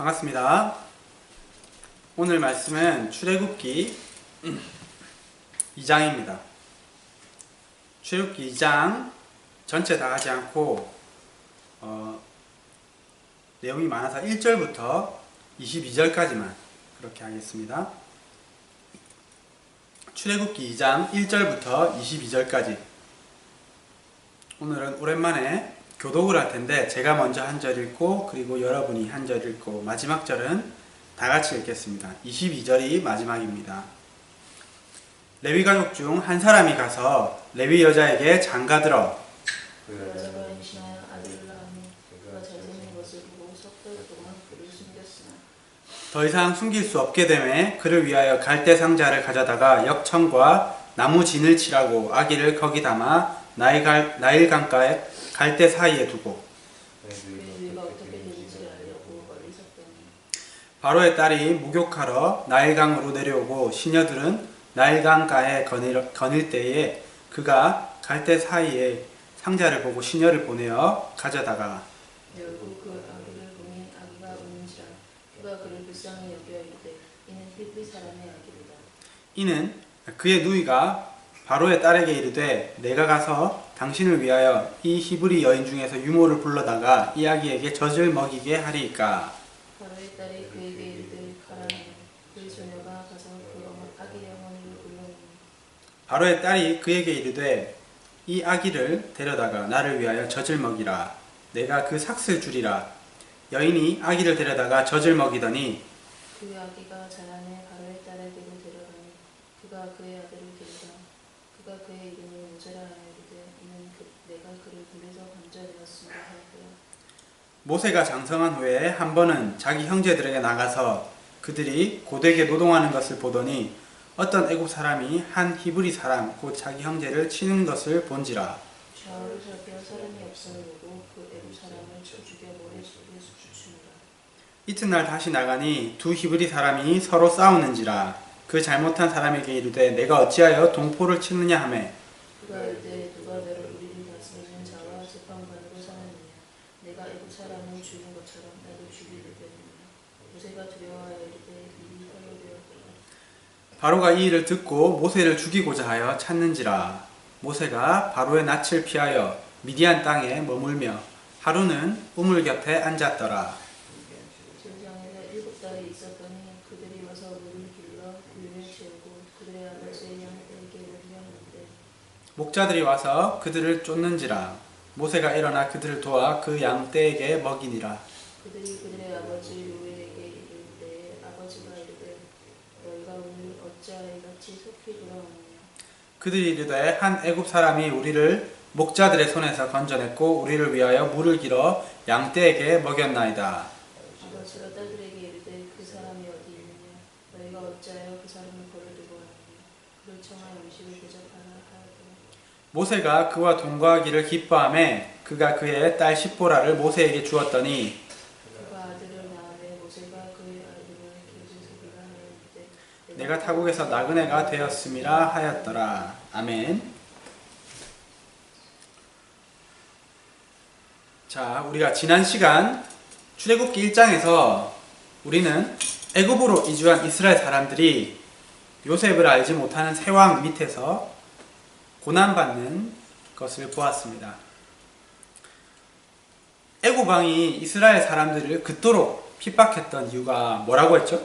반갑습니다. 오늘 말씀은 출애굽기 2장입니다. 출애굽기 2장 전체 다 하지 않고 내용이 많아서 1절부터 22절까지만 그렇게 하겠습니다. 출애굽기 2장 1절부터 22절까지. 오늘은 오랜만에 교독을 할 텐데 제가 먼저 한 절 읽고 그리고 여러분이 한 절 읽고 마지막 절은 다 같이 읽겠습니다. 22절이 마지막입니다. 레위 가족 중 한 사람이 가서 레위 여자에게 장가들어 그 여자가 임신하여 아들을 낳으니 그가 잘생긴 것을 보고 석 달 동안 그를 숨겼으나 더 이상 숨길 수 없게 되매 그를 위하여 갈대 상자를 가져다가 역청과 나무 진을 칠하고 아기를 거기 담아 나일 강가에 갈대 사이에 두고 그의 위가 어떻게 되는지 알려고 멀리 섰더니 바로의 딸이 목욕하러 나일강으로 내려오고 시녀들은 나일강가에 거닐 때에 그가 갈대 사이에 상자를 보고 시녀를 보내어 가져다가 결국 그 아기를 보니 아기가 우는지라 그가 그를 불쌍히 여겨 이르되 이는 히브리 사람의 아기로다. 이는 그의 누이가 바로의 딸에게 이르되 내가 가서 당신을 위하여 이 히브리 여인 중에서 유모를 불러다가 이 아기에게 젖을 먹이게 하리이까. 바로의 딸이 그에게 이르되 가라 하니 그 소녀가 가서 그 아기의 어머니를 불러오니 바로의 딸이 그에게 이르되 이 아기를 데려다가 나를 위하여 젖을 먹이라. 내가 그 삭슬 주리라. 여인이 아기를 데려다가 젖을 먹이더니 그 아기가 자라매 바로의 딸에게로 데려가니 그가 그의 아들을 데리다 그가 그의 이름을 모세라 하여 이르되 이는 내가 그를 불에서 건져내었습니다 하였더라. 모세가 장성한 후에 한 번은 자기 형제들에게 나가서 그들이 고되게 노동하는 것을 보더니 어떤 애굽 사람이 한 히브리 사람 곧 자기 형제를 치는 것을 본지라. 좌우를 살펴 사람이 없음을 보고 그 애굽 사람을 쳐 죽여 모래 속에 주추니라. 이튿날 다시 나가니 두 히브리 사람이 서로 싸우는지라. 그 잘못한 사람에게 이르되 내가 어찌하여 동포를 치느냐 하매 그가 이르되 누가 너를 우리를 다스리는 자와 재판관으로 삼았느냐. 내가 애굽 사람을 죽인 것처럼 나도 죽이려 되느냐. 모세가 두려워하여 이르되 일이 허료되었더라. 바로가 이 일을 듣고 모세를 죽이고자 하여 찾는지라. 모세가 바로의 낯을 피하여 미디안 땅에 머물며 하루는 우물 곁에 앉았더라. 제사장에서 7달이 있었더니 그들이 와서 물을 길러 구유를 채우고 그들의 아버지의 양떼에게 이르렀는데 목자들이 와서 그들을 쫓는지라. 모세가 일어나 그들을 도와 그 양떼에게 먹이니라. 그들이 그들의 아버지 루에에게 이를 때에 아버지가 이르되 너희가 오늘 어찌하여 이같이 속히 돌아오느냐. 그들이 이르되 한 애굽 사람이 우리를 목자들의 손에서 건져냈고 우리를 위하여 물을 길어 양떼에게 먹였나이다. 아버지가 딸들에게 이르되 그 사람이 어디 있느냐. 너희가 어찌하여 그 사람을 버려두고 왔느냐. 그를 청하여 음식을 대접하라 하였더니 모세가 그와 동거하기를 기뻐하매 그가 그의 딸 십보라를 모세에게 주었더니 그가 아들을 낳으매 모세가 그의 아들을 기르소리라 하여 이르되 내가 타국에서 나그네가 되었음이라 하였더라. 아멘. 자, 우리가 지난 시간 출애굽기 1장에서 우리는 애굽으로 이주한 이스라엘 사람들이 요셉을 알지 못하는 새 왕 밑에서 고난받는 것을 보았습니다. 애굽 왕이 이스라엘 사람들을 그토록 핍박했던 이유가 뭐라고 했죠?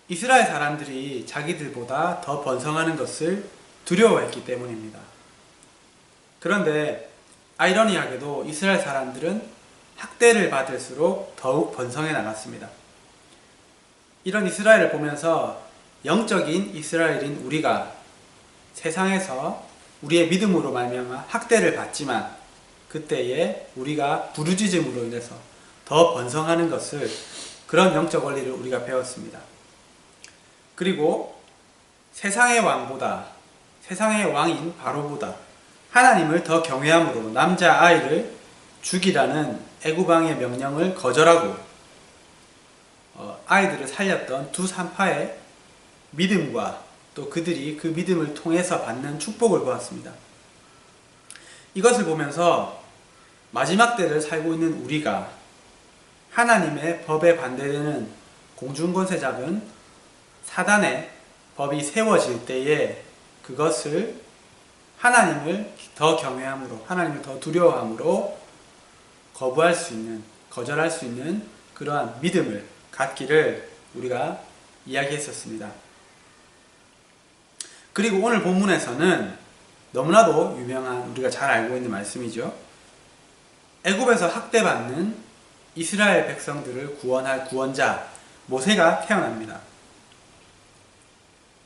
이스라엘 사람들이 자기들보다 더 번성하는 것을 두려워했기 때문입니다. 그런데 아이러니하게도 이스라엘 사람들은 학대를 받을수록 더욱 번성해 나갔습니다. 이런 이스라엘을 보면서 영적인 이스라엘인 우리가 세상에서 우리의 믿음으로 말미암아 학대를 받지만 그때에 우리가 부르짖음으로 인해서 더 번성하는 것을 그런 영적 원리를 우리가 배웠습니다. 그리고 세상의 왕보다 세상의 왕인 바로보다 하나님을 더 경외함으로 남자아이를 죽이라는 애굽 왕의 명령을 거절하고 아이들을 살렸던 두 산파의 믿음과 또 그들이 그 믿음을 통해서 받는 축복을 보았습니다. 이것을 보면서 마지막 때를 살고 있는 우리가 하나님의 법에 반대되는 공중권세 잡은 사단의 법이 세워질 때에 그것을 하나님을 더 경외함으로, 하나님을 더 두려워함으로 거절할 수 있는 그러한 믿음을 갖기를 우리가 이야기했었습니다. 그리고 오늘 본문에서는 너무나도 유명한, 우리가 잘 알고 있는 말씀이죠. 애굽에서 학대받는 이스라엘 백성들을 구원할 구원자 모세가 태어납니다.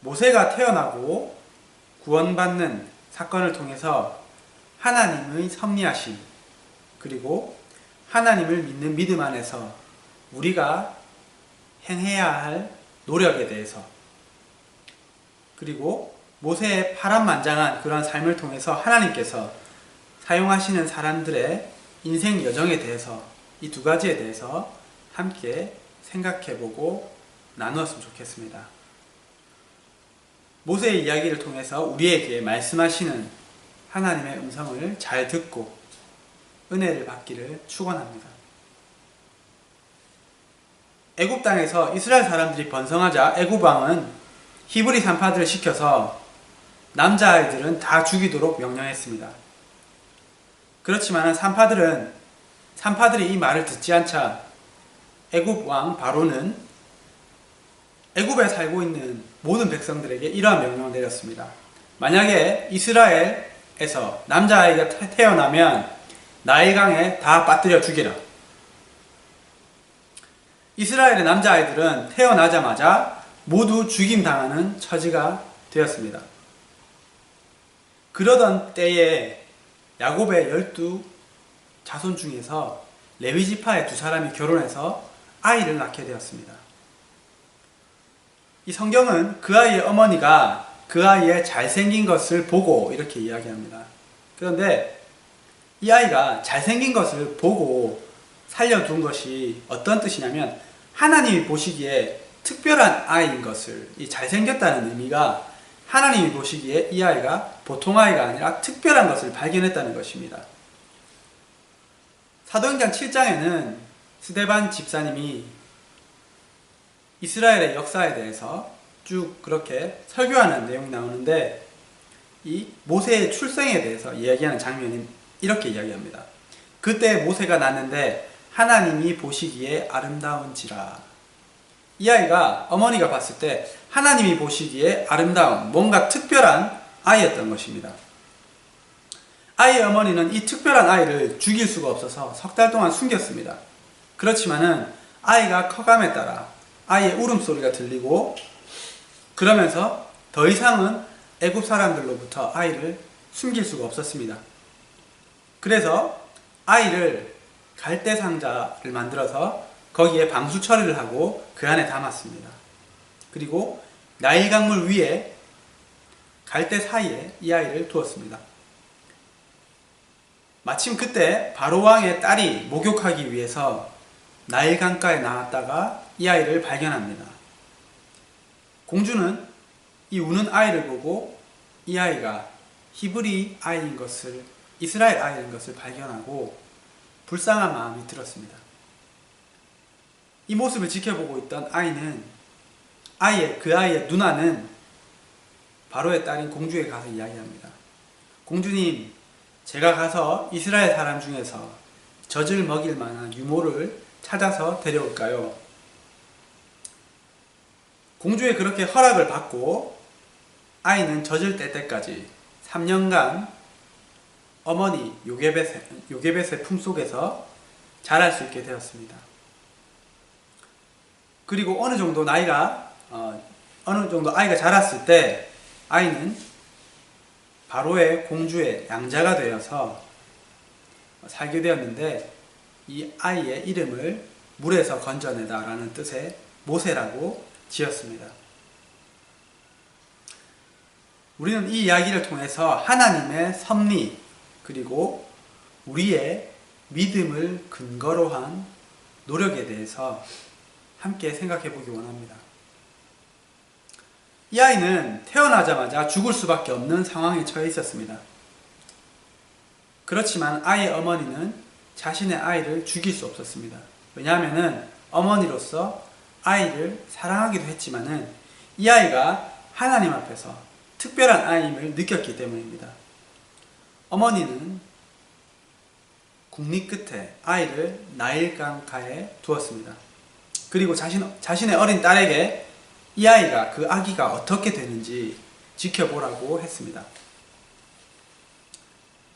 모세가 태어나고 구원받는 사건을 통해서 하나님의 섭리하심, 그리고 하나님을 믿는 믿음 안에서 우리가 행해야 할 노력에 대해서, 그리고 모세의 파란만장한 그런 삶을 통해서 하나님께서 사용하시는 사람들의 인생 여정에 대해서, 이 두 가지에 대해서 함께 생각해보고 나누었으면 좋겠습니다. 모세의 이야기를 통해서 우리에게 말씀하시는 하나님의 음성을 잘 듣고 은혜를 받기를 축원합니다. 애굽 땅에서 이스라엘 사람들이 번성하자 애굽 왕은 히브리 산파들을 시켜서 남자아이들은 다 죽이도록 명령했습니다. 그렇지만 산파들이 이 말을 듣지 않자 애굽 왕 바로는 애굽에 살고 있는 모든 백성들에게 이러한 명령을 내렸습니다. 만약에 이스라엘에서 남자아이가 태어나면 나일강에 다 빠뜨려 죽이라. 이스라엘의 남자아이들은 태어나자마자 모두 죽임당하는 처지가 되었습니다. 그러던 때에 야곱의 12 자손 중에서 레위지파의 2사람이 결혼해서 아이를 낳게 되었습니다. 이 성경은 그 아이의 어머니가 그 아이의 잘생긴 것을 보고 이렇게 이야기합니다. 그런데 이 아이가 잘생긴 것을 보고 살려둔 것이 어떤 뜻이냐면 하나님이 보시기에 특별한 아이인 것을, 이 잘생겼다는 의미가 하나님이 보시기에 이 아이가 보통 아이가 아니라 특별한 것을 발견했다는 것입니다. 사도행전 7장에는 스데반 집사님이 이스라엘의 역사에 대해서 쭉 그렇게 설교하는 내용이 나오는데 이 모세의 출생에 대해서 이야기하는 장면이 이렇게 이야기합니다. 그때 모세가 낳는데 하나님이 보시기에 아름다운지라. 이 아이가 어머니가 봤을 때 하나님이 보시기에 아름다운 뭔가 특별한 아이였던 것입니다. 아이의 어머니는 이 특별한 아이를 죽일 수가 없어서 3달 동안 숨겼습니다. 그렇지만은 아이가 커감에 따라 아이의 울음소리가 들리고 그러면서 더 이상은 애굽 사람들로부터 아이를 숨길 수가 없었습니다. 그래서 아이를 갈대 상자를 만들어서 거기에 방수 처리를 하고 그 안에 담았습니다. 그리고 나일강물 위에 갈대 사이에 이 아이를 두었습니다. 마침 그때 바로왕의 딸이 목욕하기 위해서 나일강가에 나왔다가 이 아이를 발견합니다. 공주는 이 우는 아이를 보고 이 아이가 히브리 아이인 것을, 이스라엘 아이인 것을 발견하고 불쌍한 마음이 들었습니다. 이 모습을 지켜보고 있던 아이는 그 아이의 누나는 바로의 딸인 공주에 가서 이야기합니다. 공주님, 제가 가서 이스라엘 사람 중에서 젖을 먹일 만한 유모를 찾아서 데려올까요? 공주의 그렇게 허락을 받고 아이는 젖을 뗄 때까지 3년간 어머니 요게벳의 품속에서 자랄 수 있게 되었습니다. 그리고 어느 정도 아이가 자랐을 때 아이는 바로의 공주의 양자가 되어서 살게 되었는데 이 아이의 이름을 물에서 건져내다 라는 뜻의 모세라고 지었습니다. 우리는 이 이야기를 통해서 하나님의 섭리 그리고 우리의 믿음을 근거로 한 노력에 대해서 함께 생각해 보기 원합니다. 이 아이는 태어나자마자 죽을 수밖에 없는 상황에 처해 있었습니다. 그렇지만 아이의 어머니는 자신의 아이를 죽일 수 없었습니다. 왜냐하면은 어머니로서 아이를 사랑하기도 했지만은 이 아이가 하나님 앞에서 특별한 아임을 느꼈기 때문입니다. 어머니는 국리 끝에 아이를 나일강가에 두었습니다. 그리고 자신의 어린 딸에게 이 아이가, 그 아기가 어떻게 되는지 지켜보라고 했습니다.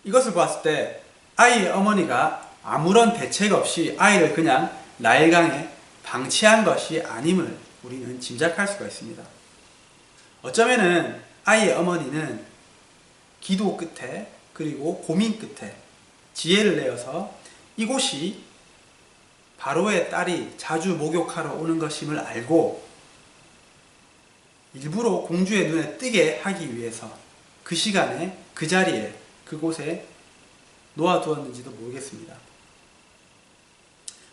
이것을 보았을 때 아이의 어머니가 아무런 대책 없이 아이를 그냥 나일강에 방치한 것이 아님을 우리는 짐작할 수가 있습니다. 어쩌면은 아이의 어머니는 기도 끝에 그리고 고민 끝에 지혜를 내어서 이곳이 바로의 딸이 자주 목욕하러 오는 것임을 알고 일부러 공주의 눈에 띄게 하기 위해서 그 시간에 그 자리에 그곳에 놓아두었는지도 모르겠습니다.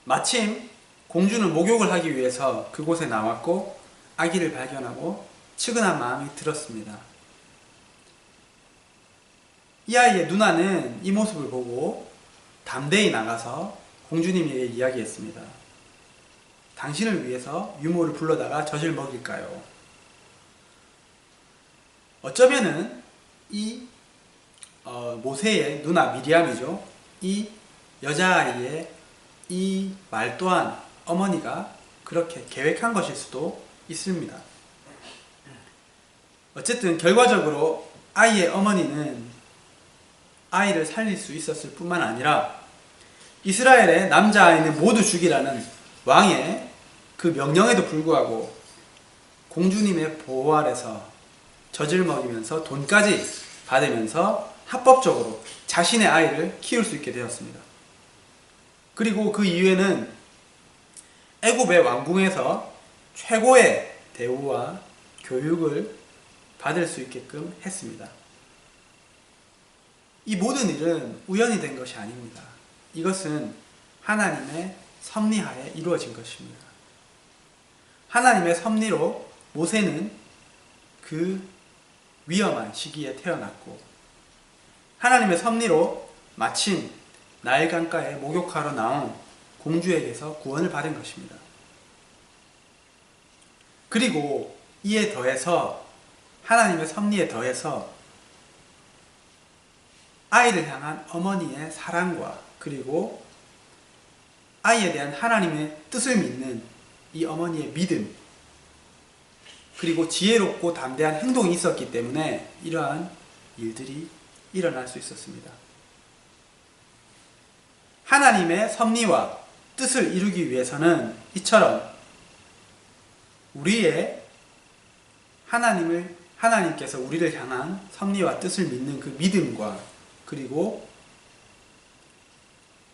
마침 공주는 목욕을 하기 위해서 그곳에 나왔고 아기를 발견하고 측은한 마음이 들었습니다. 이 아이의 누나는 이 모습을 보고 담대히 나가서 공주님에게 이야기했습니다. 당신을 위해서 유모를 불러다가 젖을 먹일까요? 어쩌면은 이 모세의 누나 미리암이죠. 이 여자아이의 이 말 또한 어머니가 그렇게 계획한 것일 수도 있습니다. 어쨌든 결과적으로 아이의 어머니는 아이를 살릴 수 있었을 뿐만 아니라 이스라엘의 남자아이는 모두 죽이라는 왕의 그 명령에도 불구하고 공주님의 보호 아래서 젖을 먹이면서 돈까지 받으면서 합법적으로 자신의 아이를 키울 수 있게 되었습니다. 그리고 그 이후에는 애굽의 왕궁에서 최고의 대우와 교육을 받을 수 있게끔 했습니다. 이 모든 일은 우연히 된 것이 아닙니다. 이것은 하나님의 섭리하에 이루어진 것입니다. 하나님의 섭리로 모세는 그 위험한 시기에 태어났고 하나님의 섭리로 마침 나일강가에 목욕하러 나온 공주에게서 구원을 받은 것입니다. 그리고 이에 더해서 하나님의 섭리에 더해서 아이를 향한 어머니의 사랑과 그리고 아이에 대한 하나님의 뜻을 믿는 이 어머니의 믿음 그리고 지혜롭고 담대한 행동이 있었기 때문에 이러한 일들이 일어날 수 있었습니다. 하나님의 섭리와 뜻을 이루기 위해서는 이처럼 우리의 하나님께서 우리를 향한 섭리와 뜻을 믿는 그 믿음과 그리고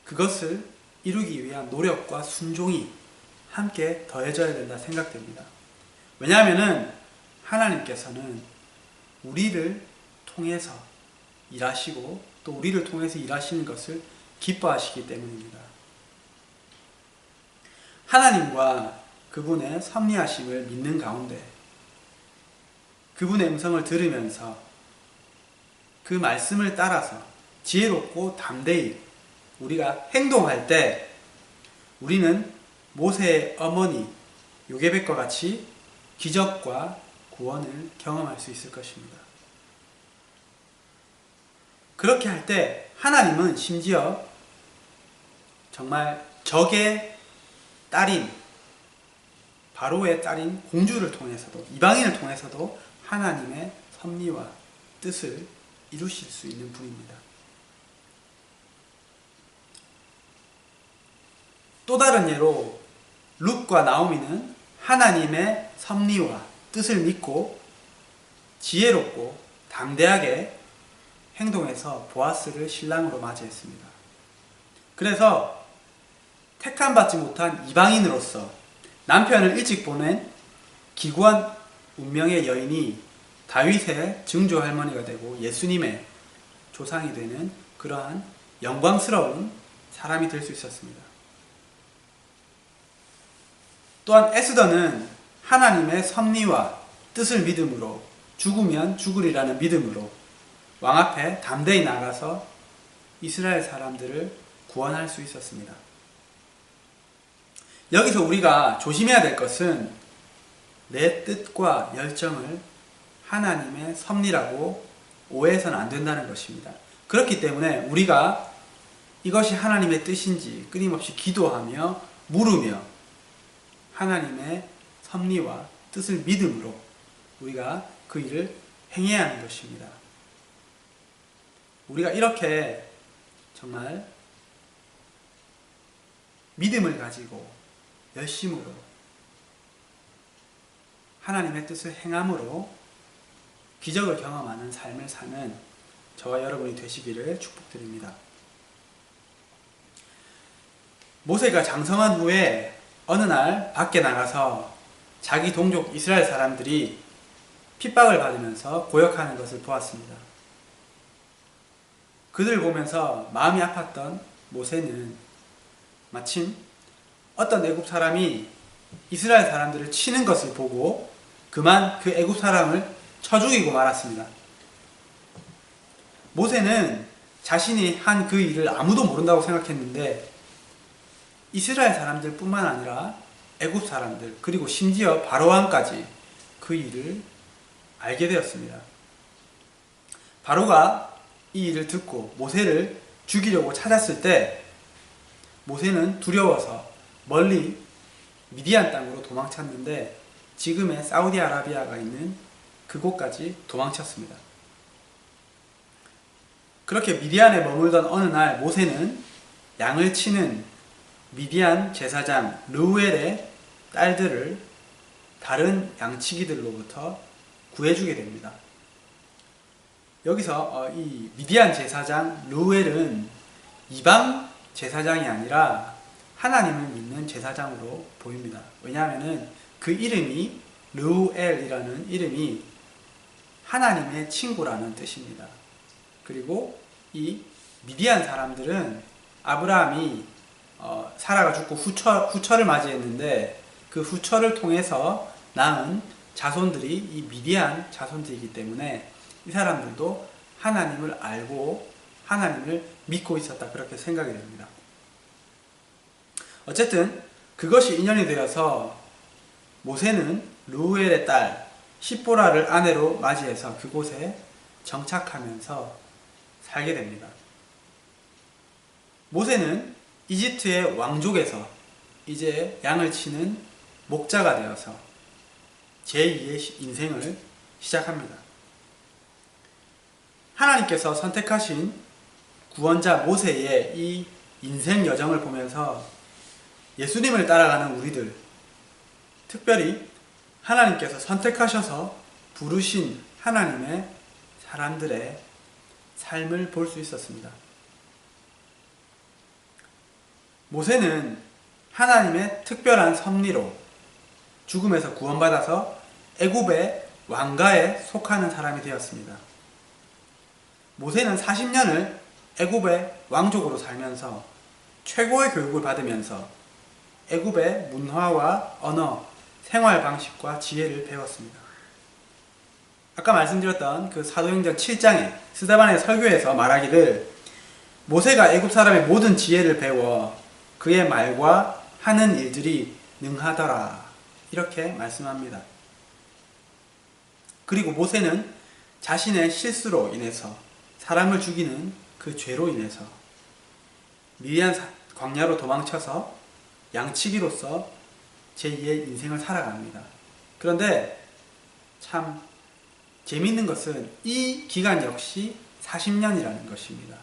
그것을 이루기 위한 노력과 순종이 함께 더해져야 된다 생각됩니다. 왜냐하면 하나님께서는 우리를 통해서 일하시고 또 우리를 통해서 일하시는 것을 기뻐하시기 때문입니다. 하나님과 그분의 섭리하심을 믿는 가운데 그분의 음성을 들으면서 그 말씀을 따라서 지혜롭고 담대히 우리가 행동할 때 우리는 모세의 어머니 요게벳과 같이 기적과 구원을 경험할 수 있을 것입니다. 그렇게 할 때 하나님은 심지어 정말 적의 딸인 바로의 딸인 공주를 통해서도 이방인을 통해서도 하나님의 섭리와 뜻을 이루실 수 있는 분입니다. 또 다른 예로 룻과 나오미는 하나님의 섭리와 뜻을 믿고 지혜롭고 담대하게 행동해서 보아스를 신랑으로 맞이했습니다. 그래서 택함받지 못한 이방인으로서 남편을 일찍 보낸 기구한 운명의 여인이 다윗의 증조 할머니가 되고 예수님의 조상이 되는 그러한 영광스러운 사람이 될 수 있었습니다. 또한 에스더는 하나님의 섭리와 뜻을 믿음으로 죽으면 죽으리라는 믿음으로 왕 앞에 담대히 나가서 이스라엘 사람들을 구원할 수 있었습니다. 여기서 우리가 조심해야 될 것은 내 뜻과 열정을 하나님의 섭리라고 오해해서는 안 된다는 것입니다. 그렇기 때문에 우리가 이것이 하나님의 뜻인지 끊임없이 기도하며 물으며 하나님의 섭리와 뜻을 믿음으로 우리가 그 일을 행해야 하는 것입니다. 우리가 이렇게 정말 믿음을 가지고 열심으로 하나님의 뜻을 행함으로 기적을 경험하는 삶을 사는 저와 여러분이 되시기를 축복드립니다. 모세가 장성한 후에 어느 날 밖에 나가서 자기 동족 이스라엘 사람들이 핍박을 받으면서 고역하는 것을 보았습니다. 그들 보면서 마음이 아팠던 모세는 마침 어떤 애굽 사람이 이스라엘 사람들을 치는 것을 보고 그만 그 애굽 사람을 쳐 죽이고 말았습니다. 모세는 자신이 한 그 일을 아무도 모른다고 생각했는데 이스라엘 사람들 뿐만 아니라 애굽 사람들 그리고 심지어 바로왕까지 그 일을 알게 되었습니다. 바로가 이 일을 듣고 모세를 죽이려고 찾았을 때 모세는 두려워서 멀리 미디안 땅으로 도망쳤는데 지금의 사우디아라비아가 있는 그곳까지 도망쳤습니다. 그렇게 미디안에 머물던 어느 날 모세는 양을 치는 미디안 제사장 르우엘의 딸들을 다른 양치기들로부터 구해주게 됩니다. 여기서 이 미디안 제사장 르우엘은 이방 제사장이 아니라 하나님을 믿는 제사장으로 보입니다. 왜냐하면 그 이름이 르우엘이라는 이름이 하나님의 친구라는 뜻입니다. 그리고 이 미디안 사람들은 아브라함이 사라가 죽고 후처를 맞이했는데 그 후처를 통해서 낳은 자손들이 이 미디안 자손들이기 때문에 이 사람들도 하나님을 알고 하나님을 믿고 있었다 그렇게 생각이 됩니다. 어쨌든 그것이 인연이 되어서 모세는 르우엘의 딸 십보라를 아내로 맞이해서 그곳에 정착하면서 살게 됩니다. 모세는 이집트의 왕족에서 이제 양을 치는 목자가 되어서 제2의 인생을 시작합니다. 하나님께서 선택하신 구원자 모세의 이 인생 여정을 보면서 예수님을 따라가는 우리들, 특별히 하나님께서 선택하셔서 부르신 하나님의 사람들의 삶을 볼 수 있었습니다. 모세는 하나님의 특별한 섭리로 죽음에서 구원받아서 애굽의 왕가에 속하는 사람이 되었습니다. 모세는 40년을 애굽의 왕족으로 살면서 최고의 교육을 받으면서 애굽의 문화와 언어, 생활 방식과 지혜를 배웠습니다. 아까 말씀드렸던 그 사도행전 7장에 스데반의 설교에서 말하기를 모세가 애굽 사람의 모든 지혜를 배워 그의 말과 하는 일들이 능하더라 이렇게 말씀합니다. 그리고 모세는 자신의 실수로 인해서 사람을 죽이는 그 죄로 인해서 미디안 광야로 도망쳐서 양치기로서 제2의 인생을 살아갑니다. 그런데 참 재미있는 것은 이 기간 역시 40년이라는 것입니다.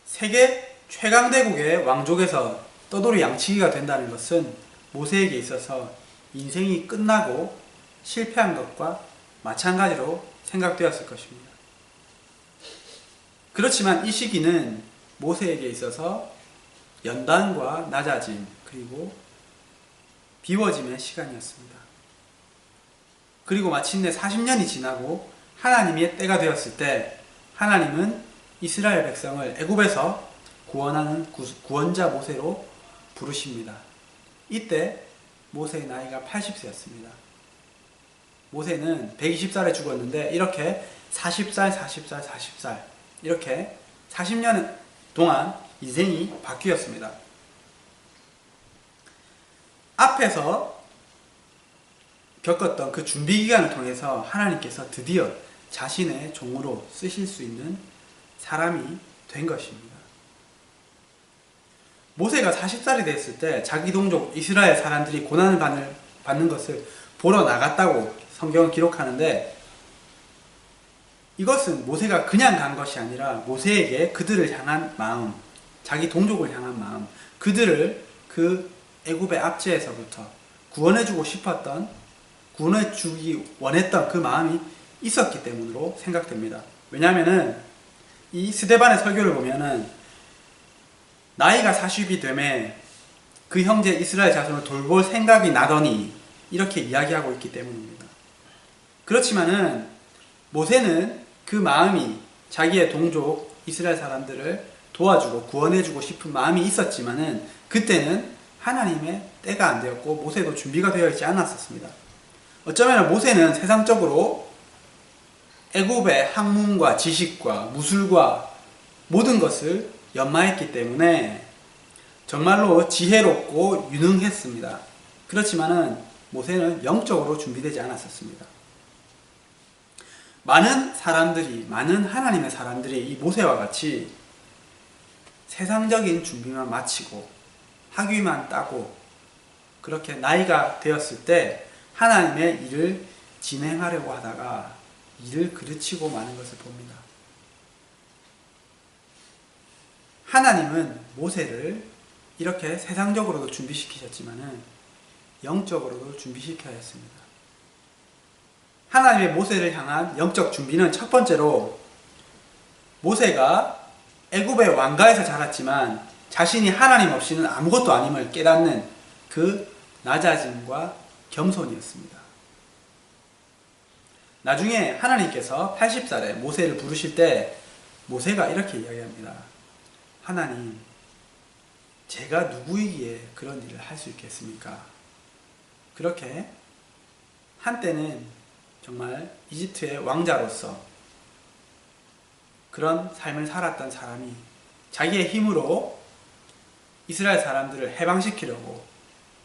세계 최강대국의 왕족에서 떠돌이 양치기가 된다는 것은 모세에게 있어서 인생이 끝나고 실패한 것과 마찬가지로 생각되었을 것입니다. 그렇지만 이 시기는 모세에게 있어서 연단과 낮아짐 그리고 비워짐의 시간이었습니다. 그리고 마침내 40년이 지나고 하나님의 때가 되었을 때 하나님은 이스라엘 백성을 애굽에서 구원하는 구원자 모세로 부르십니다. 이때 모세의 나이가 80세였습니다. 모세는 120살에 죽었는데 이렇게 40살, 40살, 40살 이렇게 40년 동안 인생이 바뀌었습니다. 앞에서 겪었던 그 준비 기간을 통해서 하나님께서 드디어 자신의 종으로 쓰실 수 있는 사람이 된 것입니다. 모세가 40살이 됐을 때 자기 동족 이스라엘 사람들이 고난을 받는 것을 보러 나갔다고 성경은 기록하는데, 이것은 모세가 그냥 간 것이 아니라 모세에게 그들을 향한 마음, 자기 동족을 향한 마음, 그들을 그 애굽의 압제에서부터 구원해주고 싶었던, 구원해주기 원했던 그 마음이 있었기 때문으로 생각됩니다. 왜냐하면은 이 스데반의 설교를 보면은 나이가 40이 되매 그 형제 이스라엘 자손을 돌볼 생각이 나더니 이렇게 이야기하고 있기 때문입니다. 그렇지만은 모세는 그 마음이 자기의 동족 이스라엘 사람들을 도와주고 구원해주고 싶은 마음이 있었지만은 그때는 하나님의 때가 안 되었고 모세도 준비가 되어 있지 않았었습니다. 어쩌면 모세는 세상적으로 애굽의 학문과 지식과 무술과 모든 것을 연마했기 때문에 정말로 지혜롭고 유능했습니다. 그렇지만은 모세는 영적으로 준비되지 않았었습니다. 많은 하나님의 사람들이 이 모세와 같이 세상적인 준비만 마치고 학위만 따고 그렇게 나이가 되었을 때 하나님의 일을 진행하려고 하다가 일을 그르치고 마는 것을 봅니다. 하나님은 모세를 이렇게 세상적으로도 준비시키셨지만은 영적으로도 준비시켜야 했습니다. 하나님의 모세를 향한 영적 준비는 첫 번째로 모세가 애굽의 왕가에서 자랐지만 자신이 하나님 없이는 아무것도 아님을 깨닫는 그 낮아짐과 겸손이었습니다. 나중에 하나님께서 80살에 모세를 부르실 때 모세가 이렇게 이야기합니다. 하나님, 제가 누구이기에 그런 일을 할 수 있겠습니까? 그렇게 한때는 정말 이집트의 왕자로서 그런 삶을 살았던 사람이 자기의 힘으로 이스라엘 사람들을 해방시키려고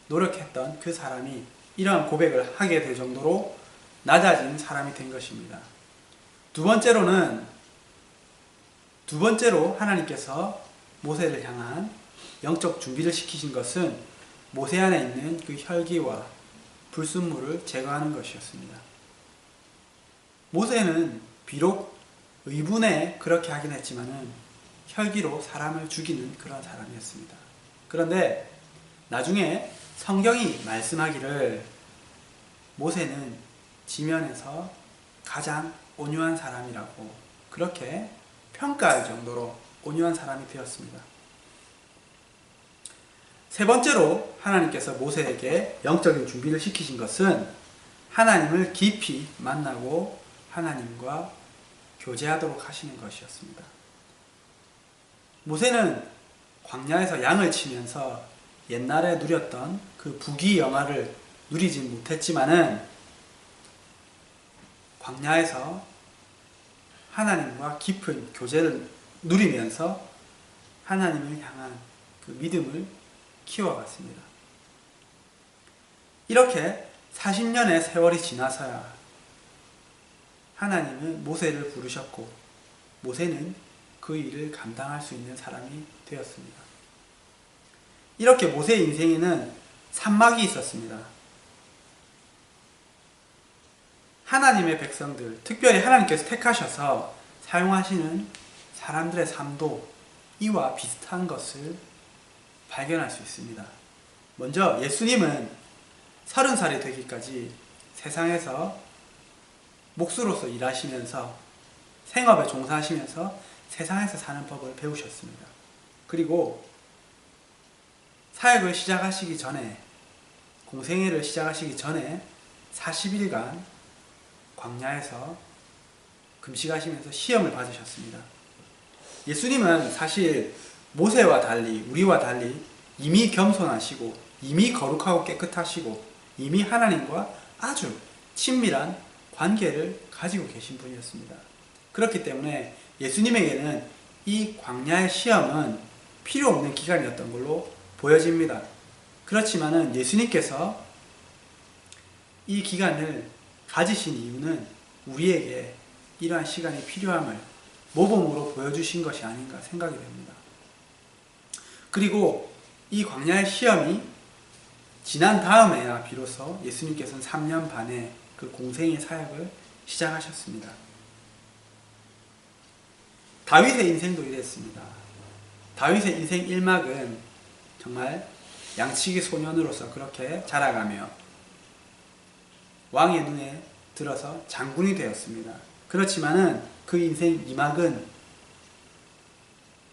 노력했던 그 사람이 이러한 고백을 하게 될 정도로 낮아진 사람이 된 것입니다. 두 번째로 하나님께서 모세를 향한 영적 준비를 시키신 것은 모세 안에 있는 그 혈기와 불순물을 제거하는 것이었습니다. 모세는 비록 의분에 그렇게 하긴 했지만은 혈기로 사람을 죽이는 그런 사람이었습니다. 그런데 나중에 성경이 말씀하기를 모세는 지면에서 가장 온유한 사람이라고 그렇게 평가할 정도로 온유한 사람이 되었습니다. 세 번째로 하나님께서 모세에게 영적인 준비를 시키신 것은 하나님을 깊이 만나고 하나님과 교제하도록 하시는 것이었습니다. 모세는 광야에서 양을 치면서 옛날에 누렸던 그 부귀영화를 누리진 못했지만은 광야에서 하나님과 깊은 교제를 누리면서 하나님을 향한 그 믿음을 키워갔습니다. 이렇게 40년의 세월이 지나서야 하나님은 모세를 부르셨고 모세는 그 일을 감당할 수 있는 사람이 되었습니다. 이렇게 모세의 인생에는 산막이 있었습니다. 하나님의 백성들, 특별히 하나님께서 택하셔서 사용하시는 사람들의 삶도 이와 비슷한 것을 발견할 수 있습니다. 먼저 예수님은 30살이 되기까지 세상에서 목수로서 일하시면서 생업에 종사하시면서 세상에서 사는 법을 배우셨습니다. 그리고 사역을 시작하시기 전에, 공생애를 시작하시기 전에 40일간 광야에서 금식하시면서 시험을 받으셨습니다. 예수님은 사실 모세와 달리, 우리와 달리 이미 겸손하시고 이미 거룩하고 깨끗하시고 이미 하나님과 아주 친밀한 관계를 가지고 계신 분이었습니다. 그렇기 때문에 예수님에게는 이 광야의 시험은 필요 없는 기간이었던 걸로 보여집니다. 그렇지만은 예수님께서 이 기간을 가지신 이유는 우리에게 이러한 시간이 필요함을 모범으로 보여주신 것이 아닌가 생각이 됩니다. 그리고 이 광야의 시험이 지난 다음에야 비로소 예수님께서는 3년 반의 그 공생의 사역을 시작하셨습니다. 다윗의 인생도 이랬습니다. 다윗의 인생 1막은 정말 양치기 소년으로서 그렇게 자라가며 왕의 눈에 들어서 장군이 되었습니다. 그렇지만은 그 인생 2막은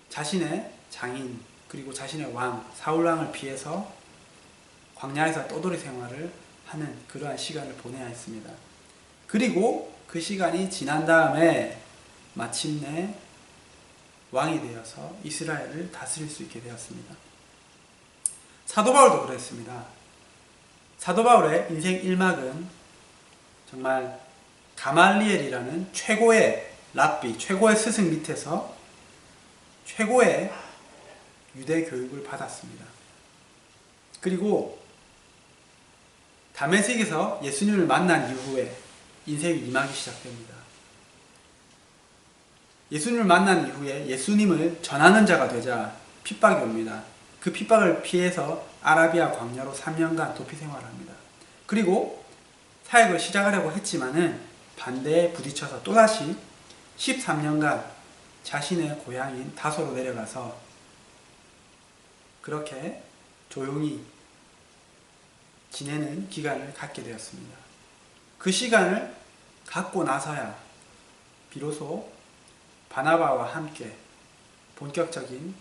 자신의 장인 그리고 자신의 왕 사울왕을 피해서 광야에서 떠돌이 생활을 하는 그러한 시간을 보내야 했습니다. 그리고 그 시간이 지난 다음에 마침내 왕이 되어서 이스라엘을 다스릴 수 있게 되었습니다. 사도 바울도 그랬습니다. 사도 바울의 인생 1막은 정말 가말리엘이라는 최고의 랍비, 최고의 스승 밑에서 최고의 유대 교육을 받았습니다. 그리고 다메섹에서 예수님을 만난 이후에 인생의 2막이 시작됩니다. 예수님을 만난 이후에 예수님을 전하는 자가 되자 핍박이 옵니다. 그 핍박을 피해서 아라비아 광야로 3년간 도피 생활합니다. 그리고 사역을 시작하려고 했지만은 반대에 부딪혀서 또다시 13년간 자신의 고향인 다소로 내려가서 그렇게 조용히 지내는 기간을 갖게 되었습니다. 그 시간을 갖고 나서야 비로소 바나바와 함께 본격적인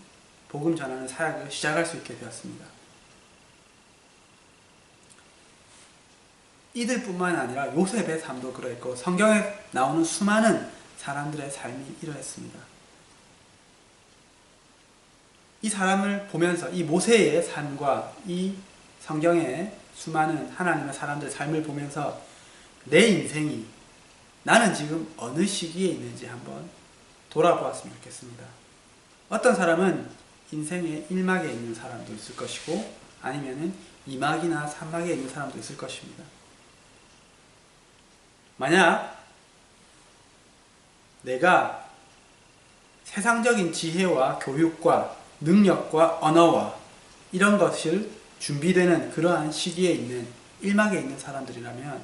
복음 전하는 사역을 시작할 수 있게 되었습니다. 이들뿐만 아니라 요셉의 삶도 그랬고 성경에 나오는 수많은 사람들의 삶이 이러했습니다. 이 사람을 보면서 이 모세의 삶과 이 성경의 수많은 하나님의 사람들의 삶을 보면서 내 인생이 나는 지금 어느 시기에 있는지 한번 돌아보았으면 좋겠습니다. 어떤 사람은 인생의 1막에 있는 사람도 있을 것이고 아니면은 2막이나 3막에 있는 사람도 있을 것입니다. 만약 내가 세상적인 지혜와 교육과 능력과 언어와 이런 것을 준비되는 그러한 시기에 있는 1막에 있는 사람들이라면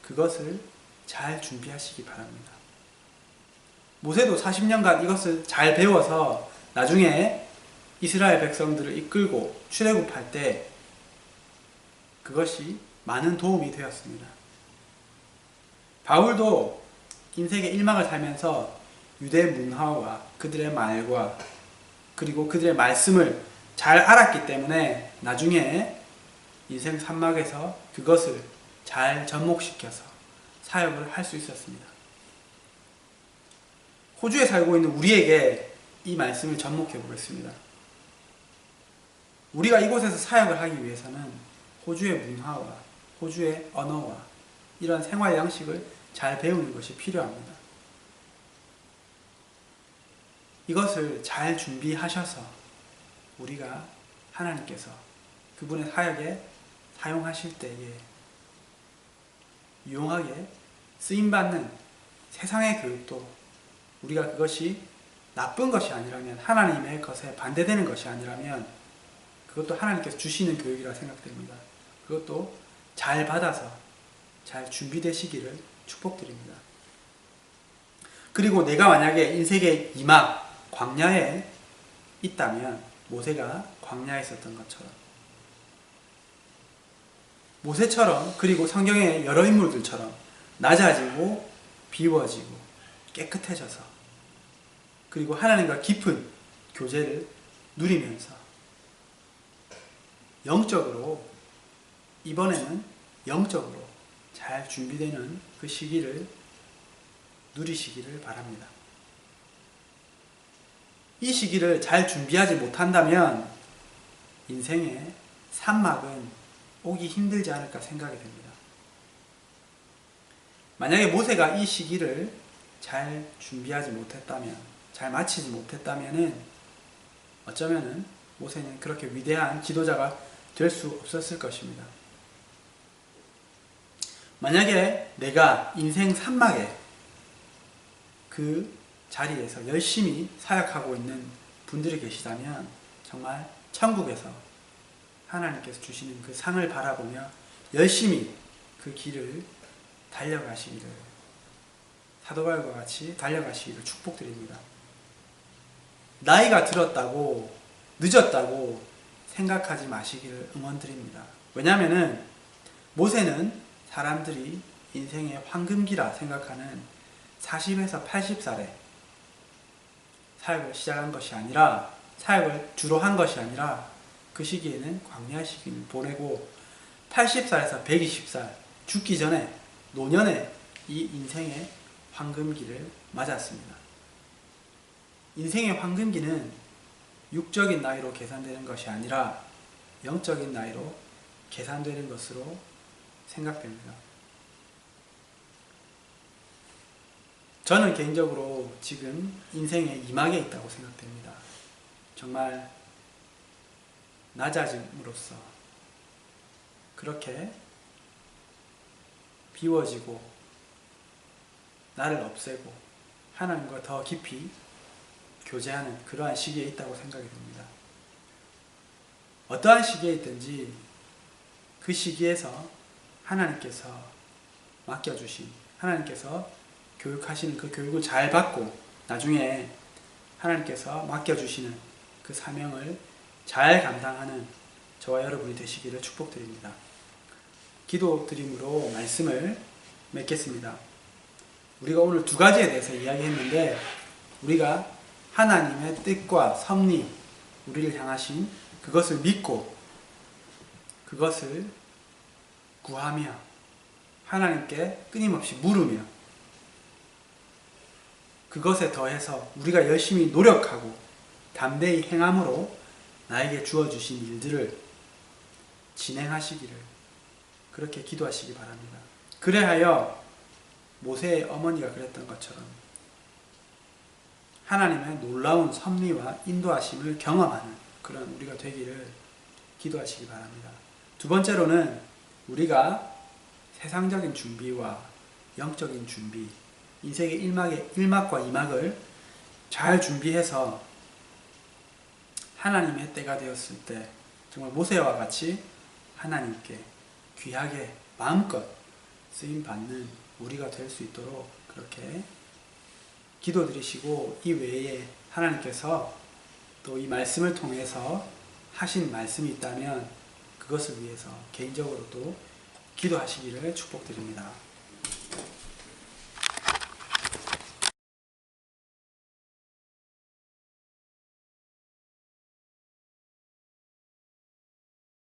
그것을 잘 준비하시기 바랍니다. 모세도 40년간 이것을 잘 배워서 나중에 이스라엘 백성들을 이끌고 출애굽할 때 그것이 많은 도움이 되었습니다. 바울도 인생의 1막을 살면서 유대 문화와 그들의 말과 그리고 그들의 말씀을 잘 알았기 때문에 나중에 인생 3막에서 그것을 잘 접목시켜서 사역을 할 수 있었습니다. 호주에 살고 있는 우리에게 이 말씀을 접목해 보겠습니다. 우리가 이곳에서 사역을 하기 위해서는 호주의 문화와 호주의 언어와 이런 생활 양식을 잘 배우는 것이 필요합니다. 이것을 잘 준비하셔서 우리가 하나님께서 그분의 사역에 사용하실 때에 유용하게 쓰임받는 세상의 교육도 우리가 그것이 나쁜 것이 아니라면 하나님의 것에 반대되는 것이 아니라면 그것도 하나님께서 주시는 교육이라 생각됩니다. 그것도 잘 받아서 잘 준비되시기를 축복드립니다. 그리고 내가 만약에 인생의 2막 광야에 있다면 모세가 광야에 있었던 것처럼 모세처럼 그리고 성경의 여러 인물들처럼 낮아지고 비워지고 깨끗해져서 그리고 하나님과 깊은 교제를 누리면서 영적으로 이번에는 영적으로 잘 준비되는 그 시기를 누리시기를 바랍니다. 이 시기를 잘 준비하지 못한다면 인생의 3막은 오기 힘들지 않을까 생각이 됩니다. 만약에 모세가 이 시기를 잘 준비하지 못했다면, 잘 마치지 못했다면 어쩌면은 모세는 그렇게 위대한 지도자가 될 수 없었을 것입니다. 만약에 내가 인생 산막에 그 자리에서 열심히 사역하고 있는 분들이 계시다면 정말 천국에서 하나님께서 주시는 그 상을 바라보며 열심히 그 길을 달려가시기를, 사도바울과 같이 달려가시기를 축복드립니다. 나이가 들었다고 늦었다고 생각하지 마시기를 응원드립니다. 왜냐하면 모세는 사람들이 인생의 황금기라 생각하는 40에서 80살에 사역을 시작한 것이 아니라, 사역을 주로 한 것이 아니라 그 시기에는 광야 시기를 보내고 80살에서 120살 죽기 전에 노년에 이 인생의 황금기를 맞았습니다. 인생의 황금기는 육적인 나이로 계산되는 것이 아니라 영적인 나이로 계산되는 것으로 생각됩니다. 저는 개인적으로 지금 인생의 이막에 있다고 생각됩니다. 정말 낮아짐으로써 그렇게 비워지고 나를 없애고 하나님과 더 깊이 교제하는 그러한 시기에 있다고 생각이 됩니다. 어떠한 시기에 있든지 그 시기에서 하나님께서 맡겨주신, 하나님께서 교육하시는 그 교육을 잘 받고 나중에 하나님께서 맡겨주시는 그 사명을 잘 감당하는 저와 여러분이 되시기를 축복드립니다. 기도드림으로 말씀을 맺겠습니다. 우리가 오늘 두 가지에 대해서 이야기했는데, 우리가 하나님의 뜻과 섭리, 우리를 향하신 그것을 믿고 그것을 구하며 하나님께 끊임없이 물으며 그것에 더해서 우리가 열심히 노력하고 담대히 행함으로 나에게 주어주신 일들을 진행하시기를, 그렇게 기도하시기 바랍니다. 그래하여 모세의 어머니가 그랬던 것처럼 하나님의 놀라운 섭리와 인도하심을 경험하는 그런 우리가 되기를 기도하시기 바랍니다. 두 번째로는 우리가 세상적인 준비와 영적인 준비, 인생의 1막과 2막을 잘 준비해서 하나님의 때가 되었을 때 정말 모세와 같이 하나님께 귀하게 마음껏 쓰임받는 우리가 될 수 있도록 그렇게 기도드리시고, 이 외에 하나님께서 또 이 말씀을 통해서 하신 말씀이 있다면 그것을 위해서 개인적으로 또 기도하시기를 축복드립니다.